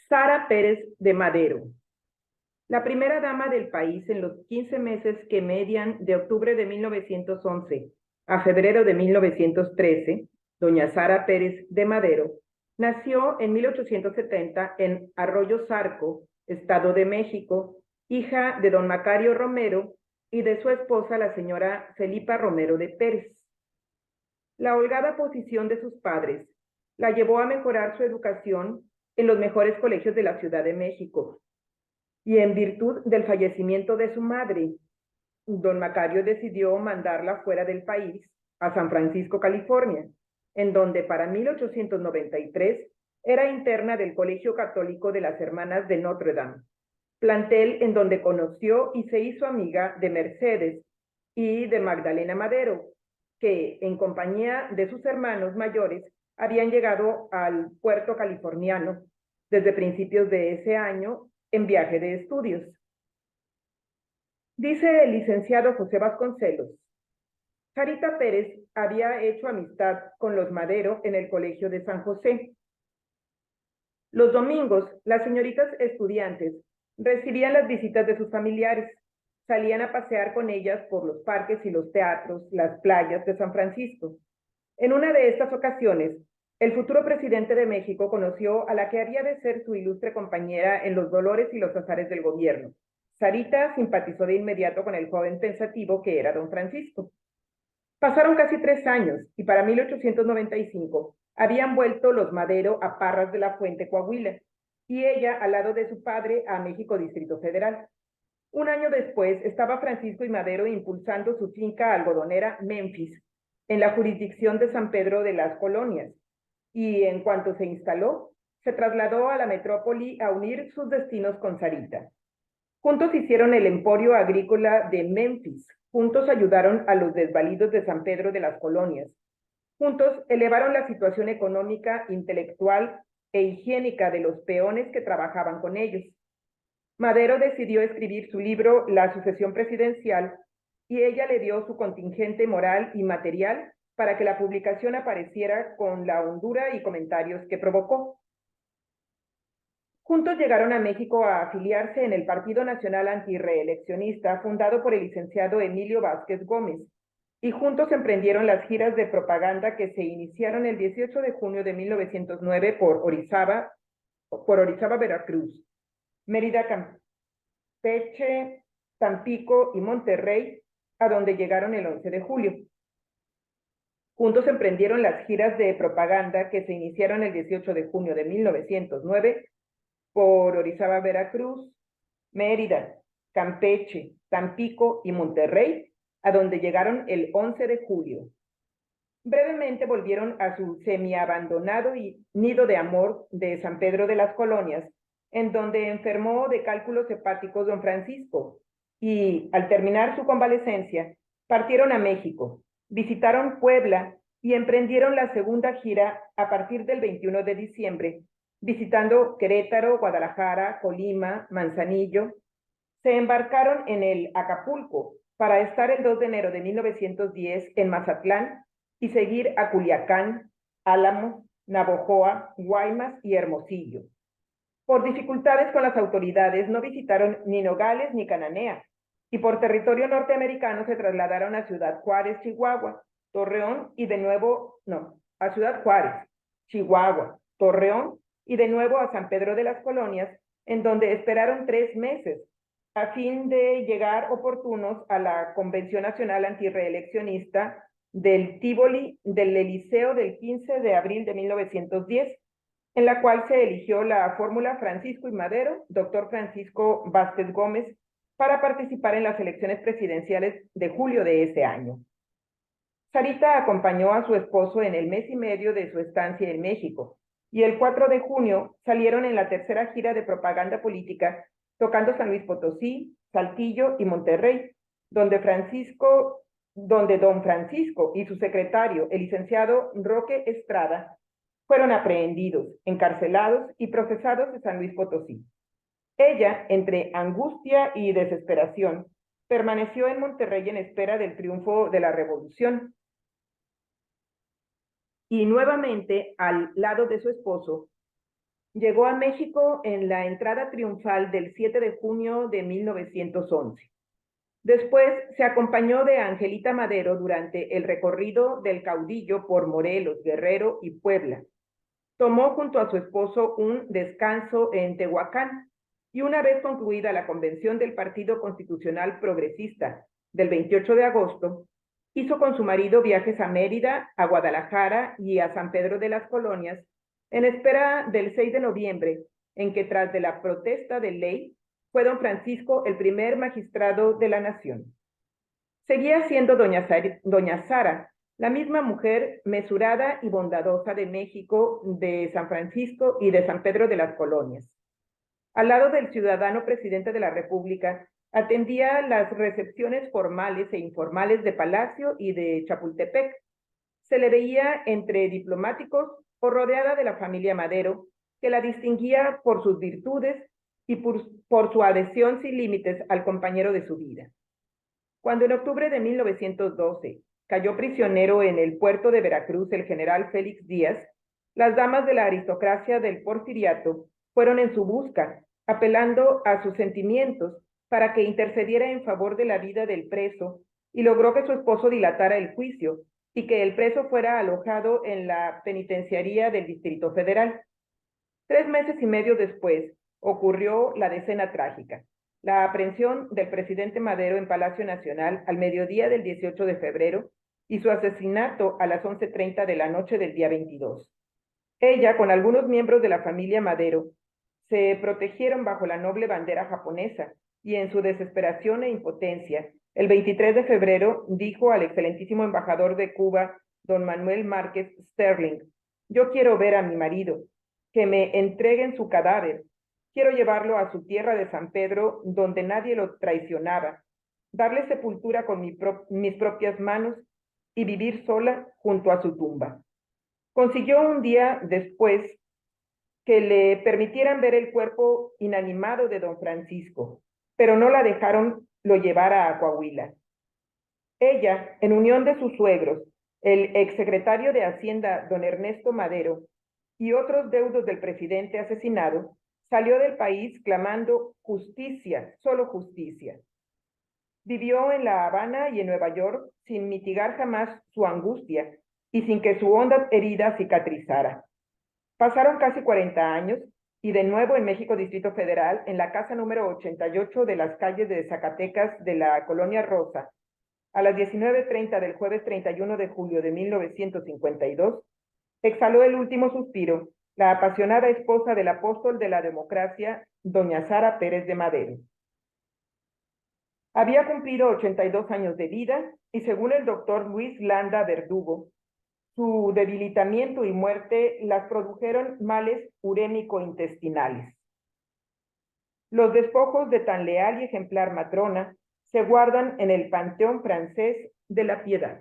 Sara Pérez de Madero, la primera dama del país en los 15 meses que median de octubre de 1911 a febrero de 1913, doña Sara Pérez de Madero, nació en 1870 en Arroyo Zarco, Estado de México, hija de don Macario Romero y de su esposa, la señora Felipa Romero de Pérez. La holgada posición de sus padres la llevó a mejorar su educación en los mejores colegios de la Ciudad de México, y en virtud del fallecimiento de su madre, don Macario decidió mandarla fuera del país, a San Francisco, California, en donde para 1893 era interna del Colegio Católico de las Hermanas de Notre Dame, plantel en donde conoció y se hizo amiga de Mercedes y de Magdalena Madero, que en compañía de sus hermanos mayores habían llegado al puerto californiano desde principios de ese año en viaje de estudios. Dice el licenciado José Vasconcelos: Sarita Pérez había hecho amistad con los Madero en el Colegio de San José. Los domingos, las señoritas estudiantes recibían las visitas de sus familiares, salían a pasear con ellas por los parques y los teatros, las playas de San Francisco. En una de estas ocasiones, el futuro presidente de México conoció a la que había de ser su ilustre compañera en los dolores y los azares del gobierno. Sarita simpatizó de inmediato con el joven pensativo que era don Francisco. Pasaron casi 3 años y para 1895 habían vuelto los Madero a Parras de la Fuente, Coahuila, y ella al lado de su padre a México Distrito Federal. Un año después estaba Francisco y Madero impulsando su finca algodonera Memphis, en la jurisdicción de San Pedro de las Colonias, y en cuanto se instaló, se trasladó a la metrópoli a unir sus destinos con Sarita. Juntos hicieron el emporio agrícola de Memphis, juntos ayudaron a los desvalidos de San Pedro de las Colonias, juntos elevaron la situación económica, intelectual e higiénica de los peones que trabajaban con ellos. Madero decidió escribir su libro La sucesión presidencial y ella le dio su contingente moral y material para que la publicación apareciera con la hondura y comentarios que provocó. Juntos llegaron a México a afiliarse en el Partido Nacional Antirreeleccionista, fundado por el licenciado Emilio Vázquez Gómez, y juntos emprendieron las giras de propaganda que se iniciaron el 18 de junio de 1909 por Orizaba, Veracruz, Mérida, Campeche, Tampico y Monterrey, a donde llegaron el 11 de julio. Juntos emprendieron las giras de propaganda que se iniciaron el 18 de junio de 1909 por Orizaba, Veracruz, Mérida, Campeche, Tampico y Monterrey, a donde llegaron el 11 de julio. Brevemente volvieron a su semiabandonado nido de amor de San Pedro de las Colonias, en donde enfermó de cálculos hepáticos don Francisco, y al terminar su convalecencia, partieron a México, visitaron Puebla y emprendieron la segunda gira a partir del 21 de diciembre, visitando Querétaro, Guadalajara, Colima, Manzanillo. Se embarcaron en el Acapulco para estar el 2 de enero de 1910 en Mazatlán y seguir a Culiacán, Álamo, Navojoa, Guaymas y Hermosillo. Por dificultades con las autoridades no visitaron ni Nogales ni Cananea, y por territorio norteamericano se trasladaron a Ciudad Juárez, Chihuahua, Torreón y de nuevo, a Ciudad Juárez, Chihuahua, Torreón y de nuevo a San Pedro de las Colonias, en donde esperaron 3 meses, a fin de llegar oportunos a la Convención Nacional Antirreeleccionista del Tívoli del Eliseo del 15 de abril de 1910, en la cual se eligió la fórmula Francisco y Madero, doctor Francisco Vázquez Gómez, para participar en las elecciones presidenciales de julio de ese año. Sarita acompañó a su esposo en el mes y medio de su estancia en México, y el 4 de junio salieron en la tercera gira de propaganda política, tocando San Luis Potosí, Saltillo y Monterrey, donde don Francisco y su secretario, el licenciado Roque Estrada, fueron aprehendidos, encarcelados y procesados en San Luis Potosí. Ella, entre angustia y desesperación, permaneció en Monterrey en espera del triunfo de la revolución. Y nuevamente, al lado de su esposo, Llegó a México en la entrada triunfal del 7 de junio de 1911. Después se acompañó de Angelita Madero durante el recorrido del caudillo por Morelos, Guerrero y Puebla. Tomó junto a su esposo un descanso en Tehuacán y una vez concluida la convención del Partido Constitucional Progresista del 28 de agosto, hizo con su marido viajes a Mérida, a Guadalajara y a San Pedro de las Colonias en espera del 6 de noviembre, en que tras de la protesta de ley fue don Francisco el primer magistrado de la nación. Seguía siendo doña Sara, la misma mujer mesurada y bondadosa de México, de San Francisco y de San Pedro de las Colonias. Al lado del ciudadano presidente de la República, atendía las recepciones formales e informales de Palacio y de Chapultepec. Se le veía entre diplomáticos o rodeada de la familia Madero, que la distinguía por sus virtudes y por su adhesión sin límites al compañero de su vida. Cuando en octubre de 1912 cayó prisionero en el puerto de Veracruz el general Félix Díaz, las damas de la aristocracia del Porfiriato fueron en su busca, apelando a sus sentimientos para que intercediera en favor de la vida del preso, y logró que su esposo dilatara el juicio y que el preso fuera alojado en la penitenciaría del Distrito Federal. 3 meses y medio después ocurrió la decena trágica, la aprehensión del presidente Madero en Palacio Nacional al mediodía del 18 de febrero y su asesinato a las 11:30 de la noche del día 22. Ella, con algunos miembros de la familia Madero, se protegieron bajo la noble bandera japonesa y en su desesperación e impotencia, el 23 de febrero dijo al excelentísimo embajador de Cuba, don Manuel Márquez Sterling: yo quiero ver a mi marido, que me entreguen su cadáver, quiero llevarlo a su tierra de San Pedro, donde nadie lo traicionaba, darle sepultura con mis propias manos y vivir sola junto a su tumba. Consiguió un día después que le permitieran ver el cuerpo inanimado de don Francisco, pero no la dejaron lo llevara a Coahuila. Ella, en unión de sus suegros, el exsecretario de Hacienda, don Ernesto Madero, y otros deudos del presidente asesinado, salió del país clamando justicia, solo justicia. Vivió en La Habana y en Nueva York sin mitigar jamás su angustia y sin que su honda herida cicatrizara. Pasaron casi 40 años y de nuevo en México, Distrito Federal, en la casa número 88 de las calles de Zacatecas de la Colonia Rosa, a las 19:30 del jueves 31 de julio de 1952, exhaló el último suspiro la apasionada esposa del apóstol de la democracia, doña Sara Pérez de Madero. Había cumplido 82 años de vida y, según el doctor Luis Landa Verdugo, su debilitamiento y muerte las produjeron males urémico-intestinales. Los despojos de tan leal y ejemplar matrona se guardan en el Panteón Francés de la Piedad.